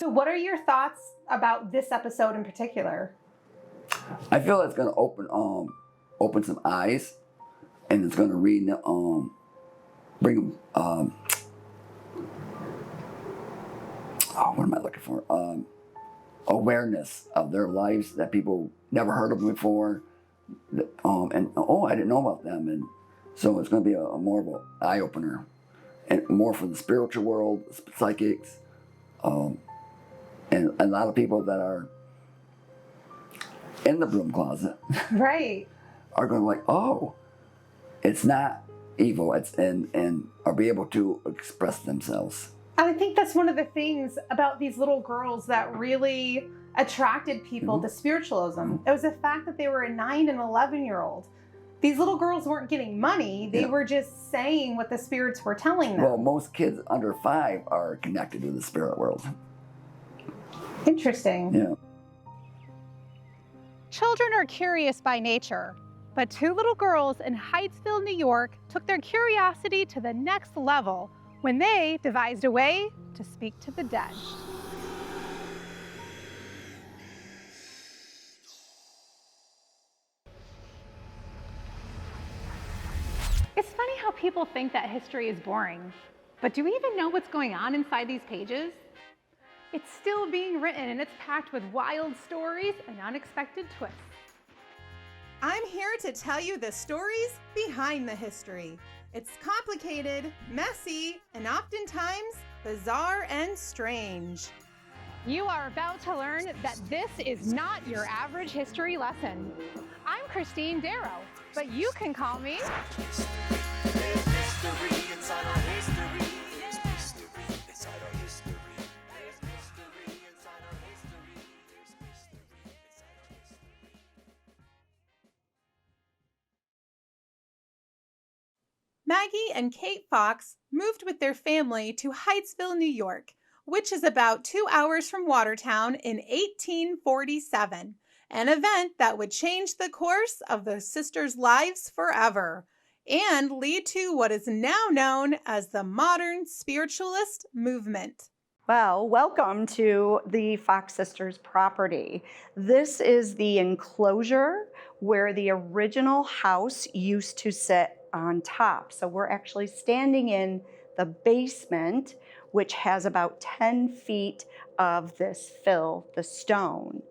So what are your thoughts about this episode in particular? I feel it's going to open some eyes, and it's going to bring what am I looking for? Awareness of their lives that people never heard of before, and I didn't know about them, and so it's going to be a more of an eye opener, and more for the spiritual world, psychics, and a lot of people that are in the broom closet, right, are going to be like, oh, it's not evil, and are be able to express themselves. And I think that's one of the things about these little girls that really attracted people to spiritualism. It was the fact that they were a 9 and 11-year-old. These little girls weren't getting money. They were just saying what the spirits were telling them. Well, most kids under 5 are connected with the spirit world. Interesting. Yeah. Children are curious by nature, but 2 little girls in Hydesville, New York took their curiosity to the next level when they devised a way to speak to the dead. It's funny how people think that history is boring, but do we even know what's going on inside these pages? It's still being written, and it's packed with wild stories and unexpected twists. I'm here to tell you the stories behind the history. It's complicated, messy, and oftentimes bizarre and strange. You are about to learn that this is not your average history lesson. I'm Christine Darrow, but you can call me Maggie and Kate Fox moved with their family to Hydesville, New York, which is about 2 hours from Watertown, in 1847, an event that would change the course of the sisters' lives forever and lead to what is now known as the modern spiritualist movement. Well, welcome to the Fox Sisters property. This is the enclosure where the original house used to sit on top. So we're actually standing in the basement, which has about 10 feet of this fill, the stone.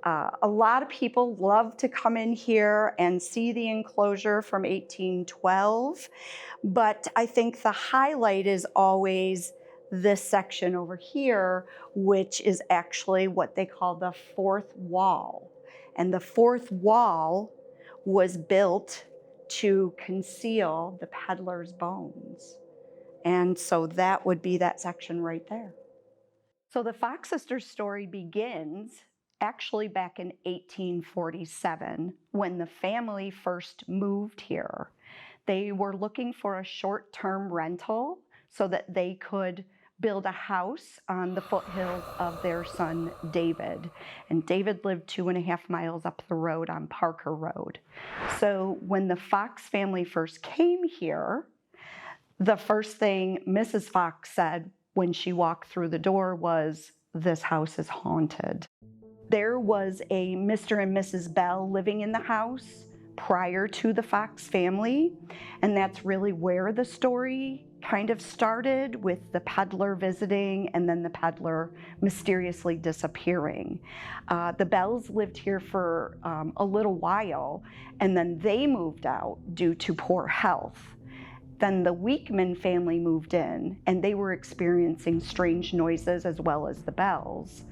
A lot of people love to come in here and see the enclosure from 1812, but I think the highlight is always this section over here, which is actually what they call the fourth wall. And the fourth wall was built to conceal the peddler's bones. And so that would be that section right there. So the Fox Sisters story begins actually back in 1847 when the family first moved here. They were looking for a short-term rental so that they could build a house on the foothills of their son David. And David lived 2.5 miles up the road on Parker Road. So when the Fox family first came here, the first thing Mrs. Fox said when she walked through the door was, "This house is haunted." There was a Mr. and Mrs. Bell living in the house prior to the Fox family, and that's really where the story kind of started, with the peddler visiting and then the peddler mysteriously disappearing. The Bells lived here for a little while, and then they moved out due to poor health. Then the Weekman family moved in, and they were experiencing strange noises as well as the Bells.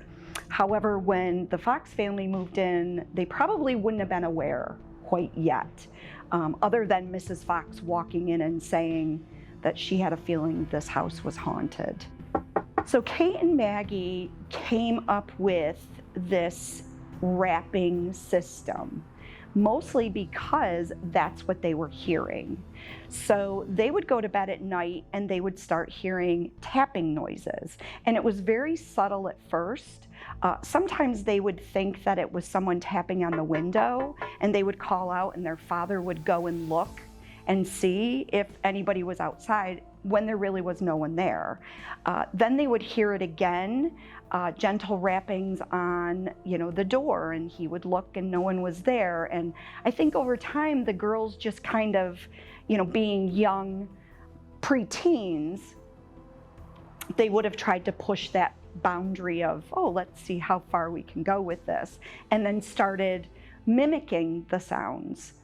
However, when the Fox family moved in, they probably wouldn't have been aware quite yet, other than Mrs. Fox walking in and saying that she had a feeling this house was haunted. So Kate and Maggie came up with this wrapping system, mostly because that's what they were hearing. So they would go to bed at night and they would start hearing tapping noises. And it was very subtle at first. Sometimes they would think that it was someone tapping on the window, and they would call out and their father would go and look, and see if anybody was outside when there really was no one there. Then they would hear it again, gentle rappings on, the door, and he would look and no one was there. And I think over time, the girls just kind of, being young preteens, they would have tried to push that boundary of, oh, let's see how far we can go with this, and then started mimicking the sounds.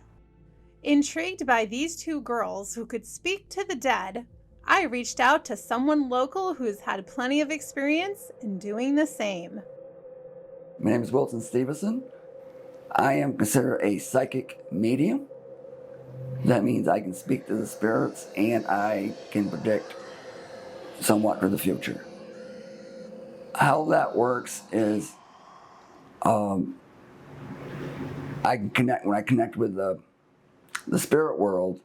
Intrigued by these two girls who could speak to the dead, I reached out to someone local who's had plenty of experience in doing the same. My name is Wilson Stevenson. I am considered a psychic medium. That means I can speak to the spirits and I can predict somewhat for the future. How that works is I can connect, when I connect with the spirit world,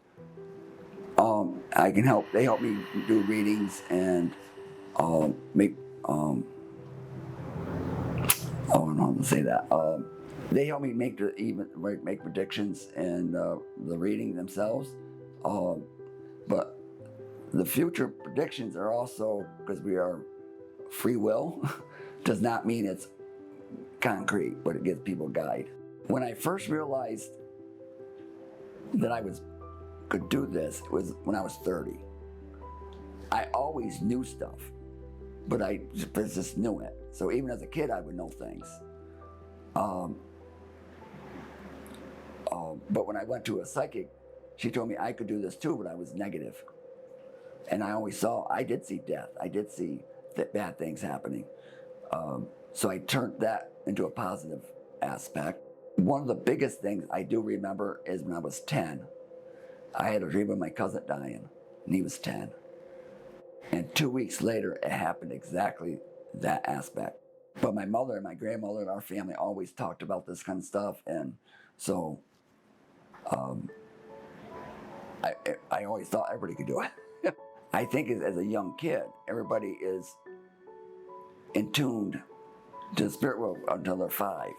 they help me do readings and make, I don't know how to say that. They help me make predictions and the reading themselves. But the future predictions are also, because we are free will, does not mean it's concrete, but it gives people a guide. When I first realized that I could do this, it was when I was 30. I always knew stuff, but I just knew it. So even as a kid, I would know things. But when I went to a psychic, she told me I could do this too, but I was negative. And I did see death. I did see bad things happening. So I turned that into a positive aspect. One of the biggest things I do remember is when I was 10, I had a dream of my cousin dying, and he was 10. And 2 weeks later, it happened exactly that aspect. But my mother and my grandmother and our family always talked about this kind of stuff, and so I always thought everybody could do it. I think as a young kid, everybody is in tuned to the spirit world until they're 5.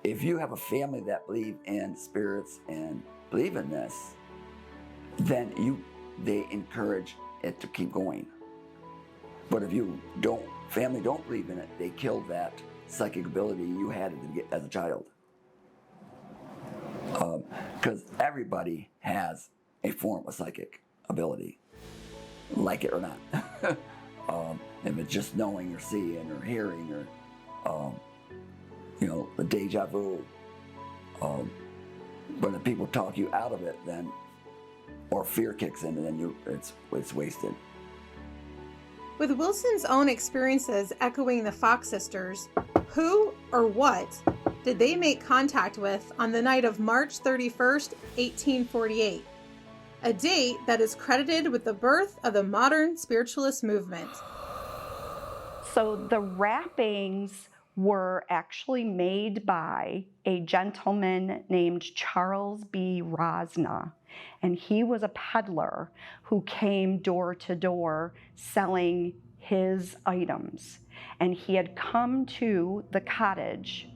If you have a family that believe in spirits and believe in this, then they encourage it to keep going. But if family don't believe in it, they kill that psychic ability you had as a child. Because everybody has a form of psychic ability, like it or not. If it's just knowing or seeing or hearing or, the deja vu. But if people talk you out of it, then, or fear kicks in, and then it's wasted. With Wilson's own experiences echoing the Fox sisters, who or what did they make contact with on the night of March 31st, 1848? A date that is credited with the birth of the modern spiritualist movement. So the wrappings were actually made by a gentleman named Charles B. Rosna, and he was a peddler who came door to door selling his items. And he had come to the cottage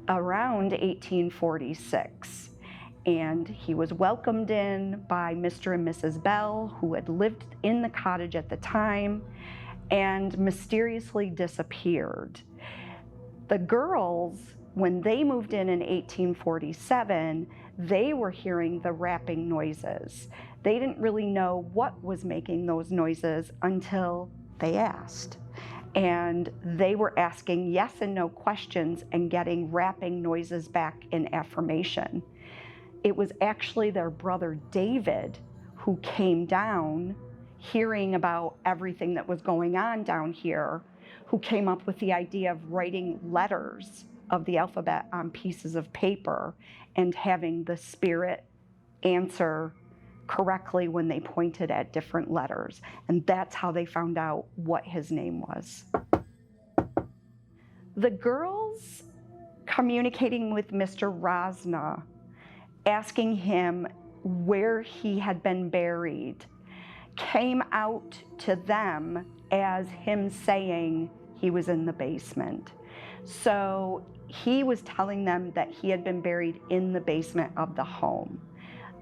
around 1846. And he was welcomed in by Mr. and Mrs. Bell, who had lived in the cottage at the time, and mysteriously disappeared. The girls, when they moved in 1847, they were hearing the rapping noises. They didn't really know what was making those noises until they asked. And they were asking yes and no questions and getting rapping noises back in affirmation. It was actually their brother David who came down, hearing about everything that was going on down here, who came up with the idea of writing letters of the alphabet on pieces of paper and having the spirit answer correctly when they pointed at different letters. And that's how they found out what his name was. The girls communicating with Mr. Rosna, asking him where he had been buried, came out to them as him saying he was in the basement. So he was telling them that he had been buried in the basement of the home.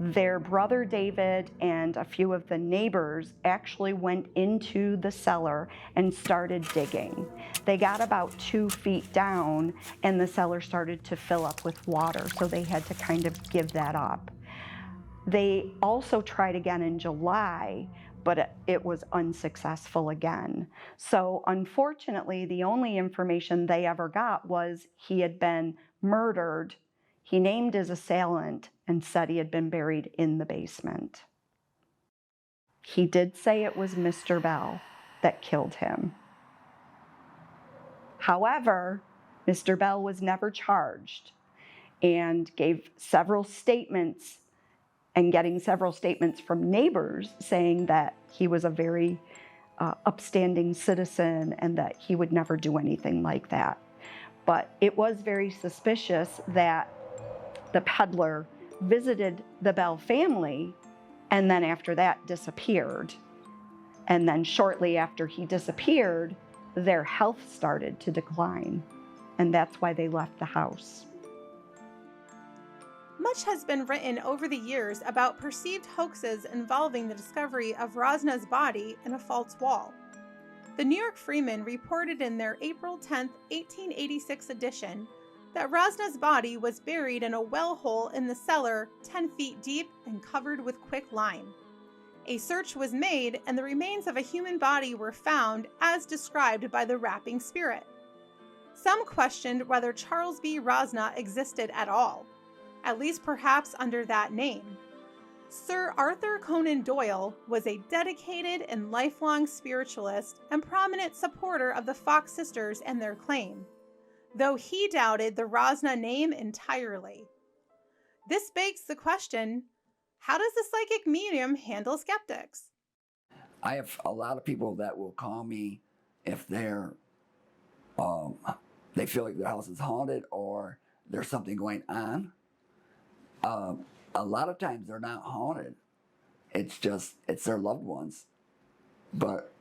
Their brother David and a few of the neighbors actually went into the cellar and started digging. They got about 2 feet down and the cellar started to fill up with water, so they had to kind of give that up. They also tried again in July, but it was unsuccessful again. So unfortunately, the only information they ever got was he had been murdered. He named his assailant and said he had been buried in the basement. He did say it was Mr. Bell that killed him. However, Mr. Bell was never charged and gave several statements, and getting several statements from neighbors saying that he was a very upstanding citizen and that he would never do anything like that. But it was very suspicious that the peddler visited the Bell family and then after that disappeared. And then shortly after he disappeared, their health started to decline. And that's why they left the house. Much has been written over the years about perceived hoaxes involving the discovery of Rosna's body in a false wall. The New York Freeman reported in their April 10, 1886 edition that Rosna's body was buried in a well hole in the cellar 10 feet deep and covered with quicklime. A search was made and the remains of a human body were found as described by the rapping spirit. Some questioned whether Charles B. Rosna existed at all, at least perhaps under that name. Sir Arthur Conan Doyle was a dedicated and lifelong spiritualist and prominent supporter of the Fox sisters and their claim, though he doubted the Rosna name entirely. This begs the question, how does the psychic medium handle skeptics? I have a lot of people that will call me if they feel like their house is haunted or there's something going on. A lot of times they're not haunted. It's their loved ones. But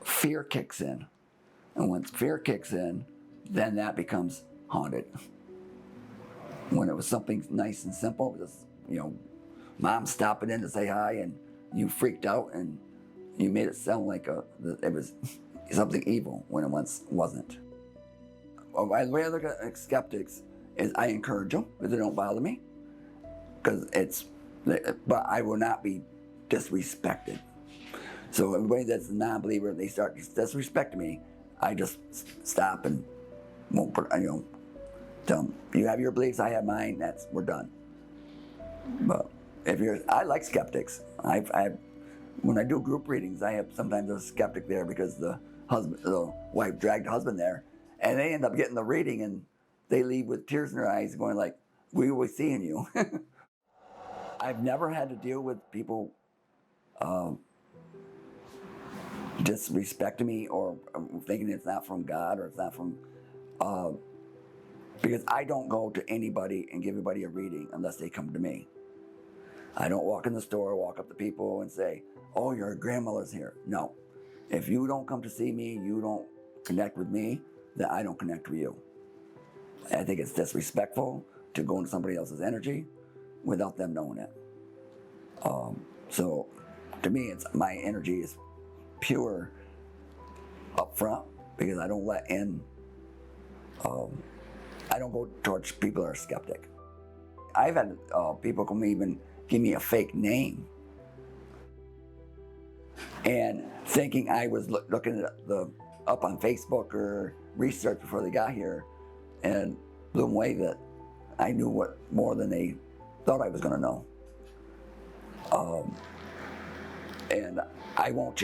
fear kicks in. And once fear kicks in, then that becomes haunted. When it was something nice and simple, just, mom stopping in to say hi and you freaked out and you made it sound like it was something evil when it once wasn't. The way I look at skeptics is I encourage them because they don't bother me. But I will not be disrespected. So everybody that's a non-believer, they start disrespecting me, I just stop and won't tell them, you have your beliefs, I have mine, we're done. But I like skeptics. When I do group readings, sometimes there's a skeptic there because the wife dragged the husband there, and they end up getting the reading and they leave with tears in their eyes going like, we were seeing you. I've never had to deal with people disrespecting me or thinking it's not from God or it's not from, because I don't go to anybody and give anybody a reading unless they come to me. I don't walk in the store, walk up to people and say, oh, your grandmother's here. No. If you don't come to see me, you don't connect with me, then I don't connect with you. I think it's disrespectful to go into somebody else's energy without them knowing it. So to me, my energy is pure up front because I don't let in, I don't go towards people that are skeptic. I've had people come even give me a fake name and thinking I was looking at up on Facebook or research before they got here and blew them away that I knew more than they thought I was going to know. And I won't,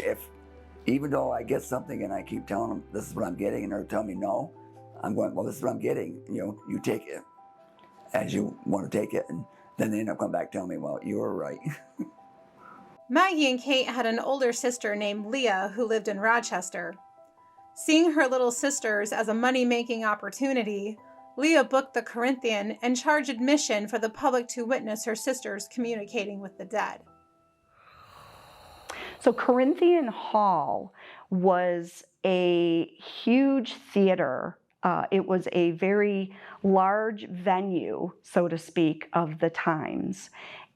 even though I get something and I keep telling them this is what I'm getting and they're telling me no, I'm going, well, this is what I'm getting. You take it as you want to take it. And then they end up coming back telling me, well, you were right. Maggie and Kate had an older sister named Leah who lived in Rochester. Seeing her little sisters as a money-making opportunity, Leah booked the Corinthian and charged admission for the public to witness her sisters communicating with the dead. So Corinthian Hall was a huge theater. It was a very large venue, so to speak, of the times.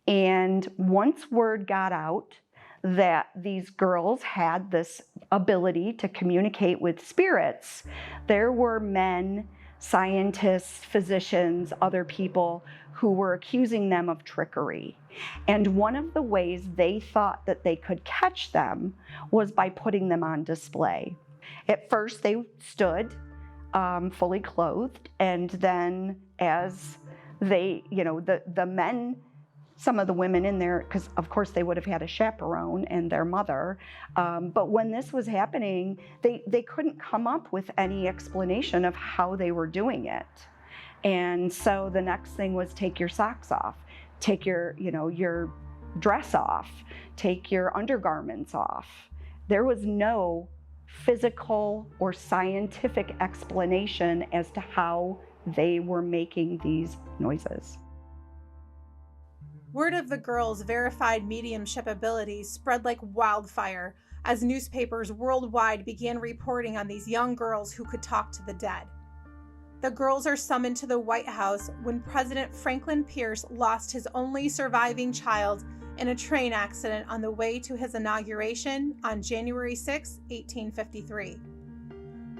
And once word got out that these girls had this ability to communicate with spirits, there were men, scientists, physicians, other people who were accusing them of trickery. And one of the ways they thought that they could catch them was by putting them on display. At first, they stood fully clothed, and then as they, the men, some of the women in there, because of course they would have had a chaperone and their mother, but when this was happening, they couldn't come up with any explanation of how they were doing it. And so the next thing was take your socks off, take your dress off, take your undergarments off. There was no physical or scientific explanation as to how they were making these noises. Word of the girls' verified mediumship abilities spread like wildfire as newspapers worldwide began reporting on these young girls who could talk to the dead. The girls are summoned to the White House when President Franklin Pierce lost his only surviving child in a train accident on the way to his inauguration on January 6, 1853.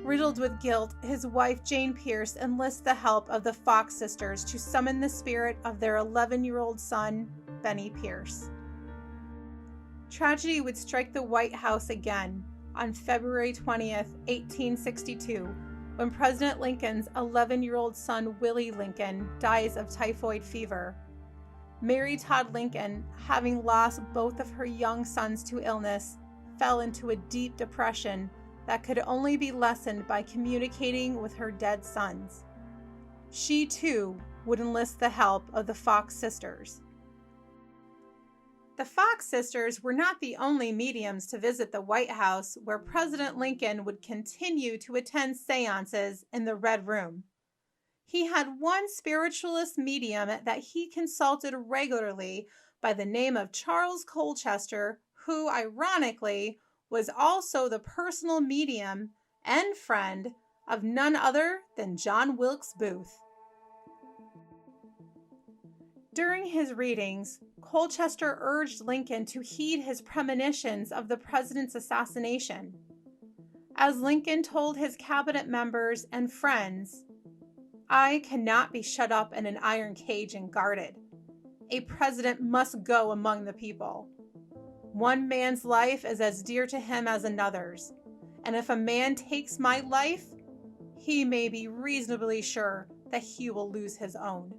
Riddled with guilt, his wife Jane Pierce enlists the help of the Fox sisters to summon the spirit of their 11-year-old son, Benny Pierce. Tragedy would strike the White House again on February 20th, 1862, when President Lincoln's 11-year-old son, Willie Lincoln, dies of typhoid fever. Mary Todd Lincoln, having lost both of her young sons to illness, fell into a deep depression that could only be lessened by communicating with her dead sons. She, too, would enlist the help of the Fox sisters. The Fox sisters were not the only mediums to visit the White House, where President Lincoln would continue to attend seances in the Red Room. He had one spiritualist medium that he consulted regularly by the name of Charles Colchester, who, ironically, was also the personal medium and friend of none other than John Wilkes Booth. During his readings, Colchester urged Lincoln to heed his premonitions of the president's assassination. As Lincoln told his cabinet members and friends, "I cannot be shut up in an iron cage and guarded. A president must go among the people. One man's life is as dear to him as another's, and if a man takes my life, he may be reasonably sure that he will lose his own."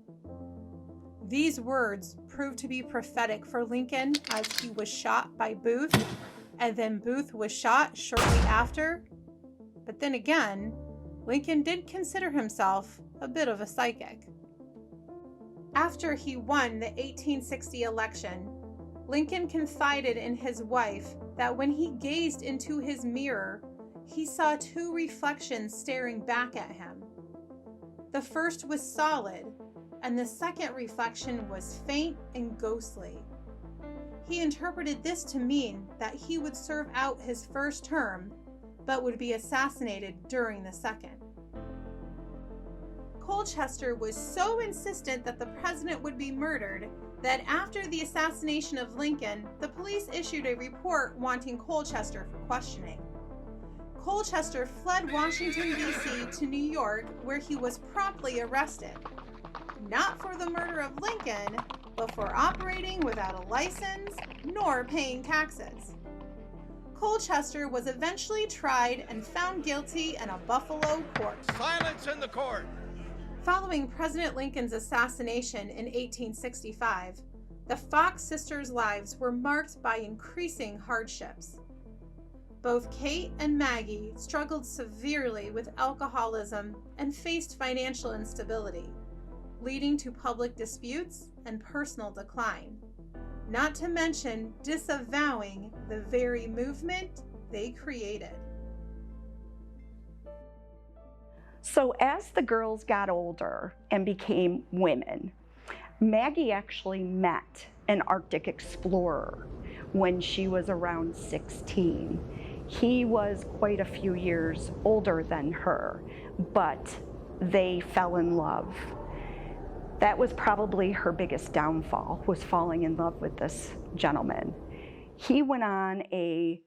These words proved to be prophetic for Lincoln as he was shot by Booth, and then Booth was shot shortly after. But then again, Lincoln did consider himself a bit of a psychic. After he won the 1860 election, Lincoln confided in his wife that when he gazed into his mirror, he saw two reflections staring back at him. The first was solid, and the second reflection was faint and ghostly. He interpreted this to mean that he would serve out his first term, but would be assassinated during the second. Colchester was so insistent that the president would be murdered that after the assassination of Lincoln, the police issued a report wanting Colchester for questioning. Colchester fled Washington, D.C. to New York, where he was promptly arrested. Not for the murder of Lincoln, but for operating without a license nor paying taxes. Colchester was eventually tried and found guilty in a Buffalo court. Silence in the court! Following President Lincoln's assassination in 1865, the Fox sisters' lives were marked by increasing hardships. Both Kate and Maggie struggled severely with alcoholism and faced financial instability, leading to public disputes and personal decline, not to mention disavowing the very movement they created. So as the girls got older and became women, Maggie actually met an Arctic explorer when she was around 16. He was quite a few years older than her, but they fell in love. That was probably her biggest downfall, was falling in love with this gentleman. He went on a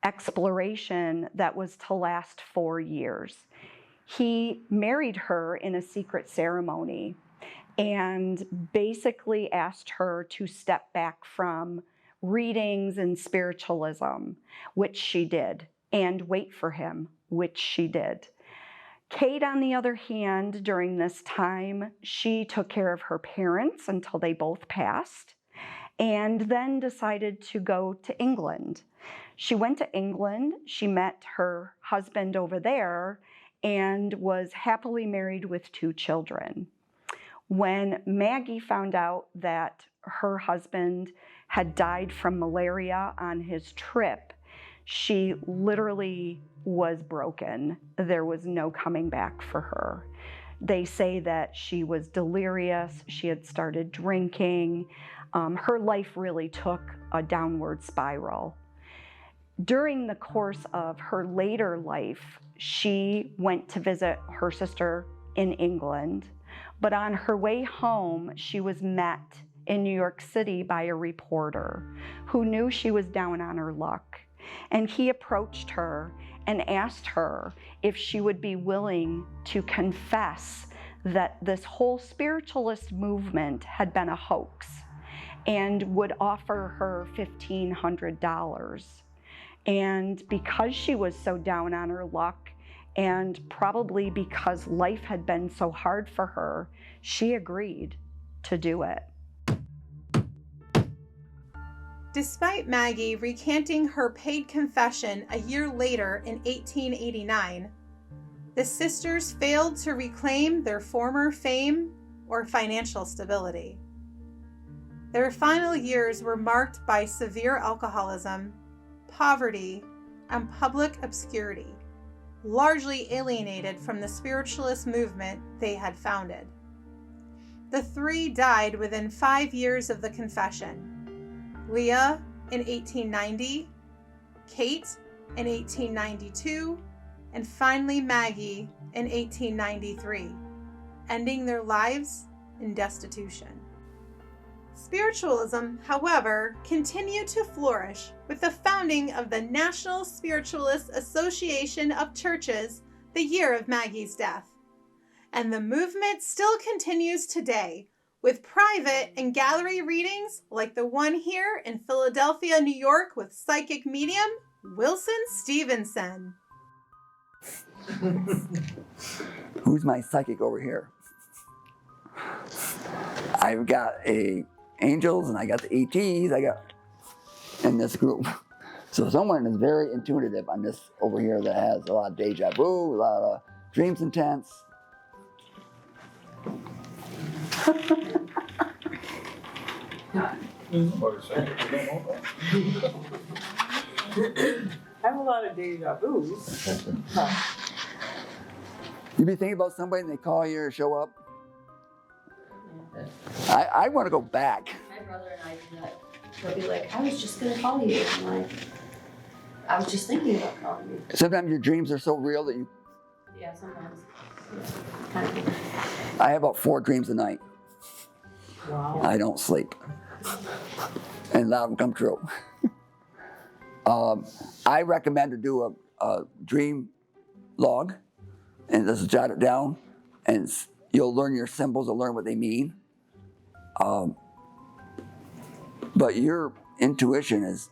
exploration that was to last 4 years. He married her in a secret ceremony and basically asked her to step back from readings and spiritualism, which she did, and wait for him, which she did. Kate, on the other hand, during this time, she took care of her parents until they both passed, and then decided to go to England. She went to England, she met her husband over there, and was happily married with 2 children. When Maggie found out that her husband had died from malaria on his trip, she literally was broken. There was no coming back for her. They say that she was delirious, she had started drinking. Her life really took a downward spiral. During the course of her later life, she went to visit her sister in England, but on her way home, she was met in New York City by a reporter who knew she was down on her luck. And he approached her and asked her if she would be willing to confess that this whole spiritualist movement had been a hoax, and would offer her $1,500. And because she was so down on her luck, and probably because life had been so hard for her, she agreed to do it. Despite Maggie recanting her paid confession a year later in 1889, the sisters failed to reclaim their former fame or financial stability. Their final years were marked by severe alcoholism, poverty, and public obscurity, largely alienated from the spiritualist movement they had founded. The 3 died within 5 years of the confession. Leah in 1890, Kate in 1892, and finally Maggie in 1893, ending their lives in destitution. Spiritualism, however, continued to flourish with the founding of the National Spiritualist Association of Churches the year of Maggie's death. And the movement still continues today, with private and gallery readings like the one here in Philadelphia, New York with psychic medium Wilson Stevenson. Who's my psychic over here? I've got angels and I got the ETs, I got in this group. So someone is very intuitive on this over here that has a lot of deja vu, a lot of dreams intense. I have a lot of deja vu. You be thinking about somebody and they call you or show up? I want to go back. My brother and I do that. He'll be like, I was just going to call you. I'm like, I was just thinking about calling you. Sometimes your dreams are so real that you... Yeah, sometimes. Yeah, kind of. I have about 4 dreams a night. Wow. I don't sleep. And a lot of them come true. I recommend to do a dream log and just jot it down, and you'll learn your symbols and learn what they mean. But your intuition is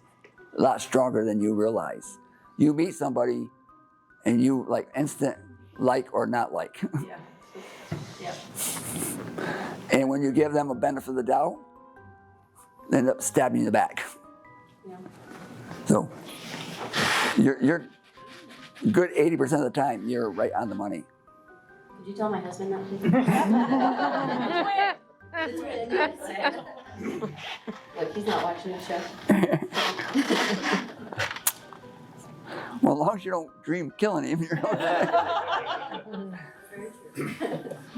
a lot stronger than you realize. You meet somebody and you like instant like or not like. Yeah. Yeah. And when you give them a benefit of the doubt, they end up stabbing you in the back. Yeah. So you're good 80% of the time, you're right on the money. Could you tell my husband that? It's written. Look, he's not watching the show. Well, as long as you don't dream killing him, you're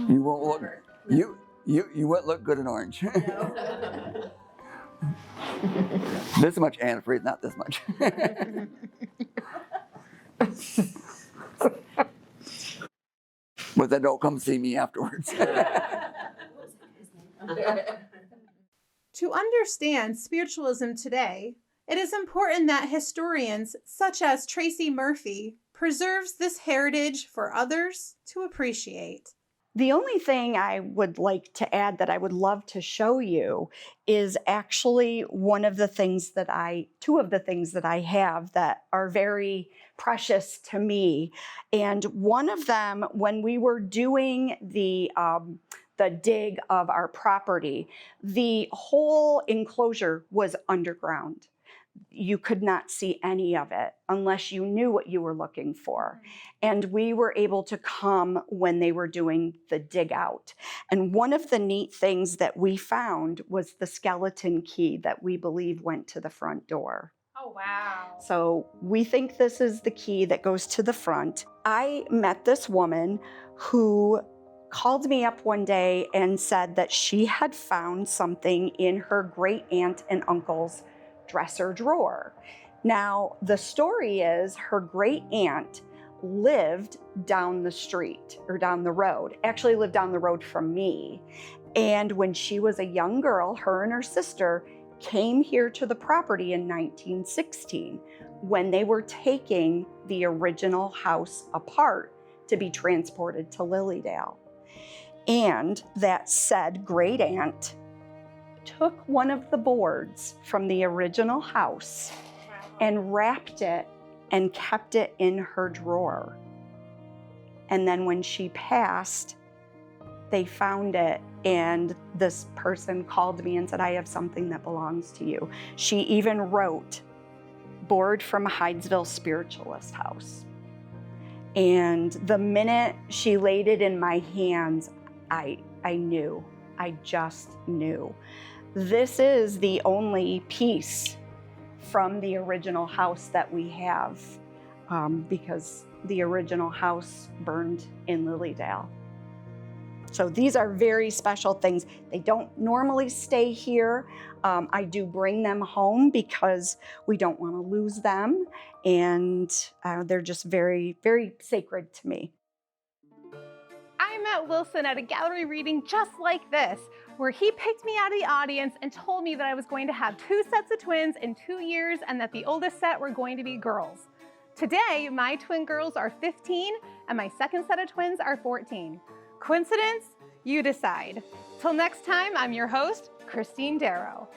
you won't look. You won't look good in orange. This much antifreeze, not this much. But then don't come see me afterwards. To understand spiritualism today, it is important that historians such as Tracy Murphy preserves this heritage for others to appreciate. The only thing I would like to add that I would love to show you is actually two of the things that I have that are very precious to me. And one of them, when we were doing the dig of our property, the whole enclosure was underground. You could not see any of it unless you knew what you were looking for. And we were able to come when they were doing the dig out. And one of the neat things that we found was the skeleton key that we believe went to the front door. Oh, wow. So we think this is the key that goes to the front. I met this woman who called me up one day and said that she had found something in her great aunt and uncle's dresser drawer. Now, the story is her great aunt lived down the street or down the road, actually lived down the road from me. And when she was a young girl, her and her sister came here to the property in 1916 when they were taking the original house apart to be transported to Lilydale. And that said great aunt took one of the boards from the original house and wrapped it and kept it in her drawer. And then when she passed, they found it, and this person called me and said, "I have something that belongs to you." She even wrote, "Board from Hydesville Spiritualist House." And the minute she laid it in my hands, I knew. I just knew. This is the only piece from the original house that we have because the original house burned in Lilydale. So these are very special things. They don't normally stay here. I do bring them home because we don't want to lose them, and they're just very, very sacred to me. I met Wilson at a gallery reading just like this, where he picked me out of the audience and told me that I was going to have 2 sets of twins in 2 years and that the oldest set were going to be girls. Today, my twin girls are 15 and my second set of twins are 14. Coincidence? You decide. Till next time, I'm your host, Christine Darrow.